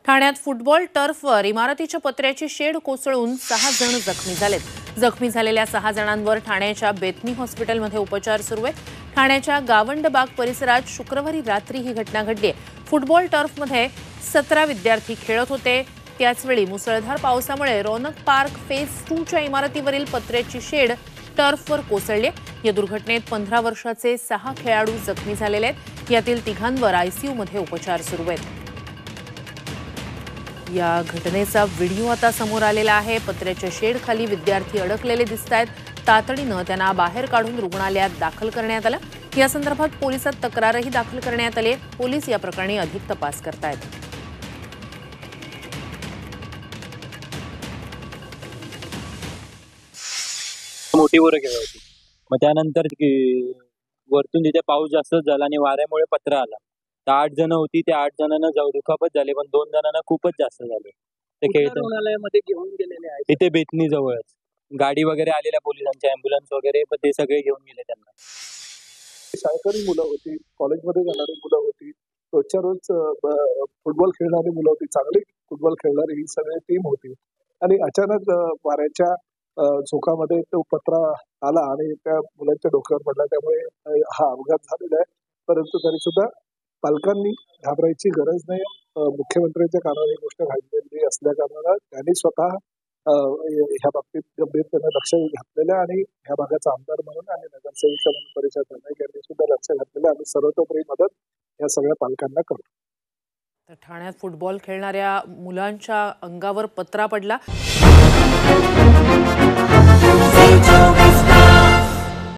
ठाण्यात फुटबॉल टर्फवर इमारतीच्या पत्र्याची शेड कोसळून 6 जण जखमी झालेत। जखमी झालेल्या 6 जणांवर ठाण्याच्या बेतनी हॉस्पिटलमध्ये उपचार सुरू आहेत। ठाण्याच्या गावंडबाग परिसरात शुक्रवारी रात्री ही घटना घडली आहे। फुटबॉल टर्फमध्ये 17 विद्यार्थी खेळत होते। त्याचवेळी मुसळधार पावसामुळे रौनक पार्क फेज 2 च्या इमारतीवरील पत्र्याची शेड टर्फवर कोसळली। या दुर्घटनेत 15 वर्षाचे 6 खेळाडू जखमी झालेले आहेत। यातील तिघांवर आयसीयूमध्ये उपचार सुरू आहेत। या घटनेचा व्हिडिओ आता समोर आलेला आहे। पत्र्याच्या शेड खाली विद्यार्थी अडकलेले दिसतायत। तातडीने त्यांना बाहेर काढून रुग्णालयात दाखल करण्यात आलं। या संदर्भात पोलिसात तक्रारही दाखल करण्यात आली आहे। पोलीस या प्रकरणी अधिक तपास करतायत। मोठी बोरं केली होती। मग त्यानंतर वरतून तिथे पाऊस जास्त झाला आणि वाऱ्यामुळे पत्रा आला। तर 8 जण होती, त्या 8 जणांना दुखापत झाली, पण 2 जणांना खूपच जास्त झाले। ते खेळत रुग्णालयामध्ये घेऊन गेलेले आहेत। तिथे बेतनी जवळच गाडी वगैरे आलेल्या पोलिसांच्या, ॲम्ब्युलन्स वगैरे, पण ते सगळे घेऊन गेले त्यांना। शाळकरी मुलं होती, कॉलेजमध्ये जाणारी मुलं होती, रोजच्या रोज फुटबॉल खेळणारी मुलं होती, चांगली फुटबॉल खेळणारी ही सगळी टीम होती। आणि अचानक वाऱ्याच्या झोकामध्ये तो पत्रा आला आणि त्या मुलांच्या डोक्यावर पडला। त्यामुळे हा अपघात झालेला आहे। परंतु तरी सुद्धा पालकांनी घाबरायची गरज नाही। मुख्यमंत्र्यांच्या कानावर ही गोष्ट घडलेली असल्या कारणानं त्यांनी स्वतः ह्या बाबतीत गंभीरतेने लक्ष घातलेलं आणि ह्या भागाचा आमदार म्हणून आणि नगरसेविका म्हणून परिचय यांनी सुद्धा लक्ष घातलेलं आणि सर्वतोपरी मदत या सगळ्या पालकांना करतो। तर ठाण्यात फुटबॉल खेळणाऱ्या मुलांच्या अंगावर पत्रा पडला।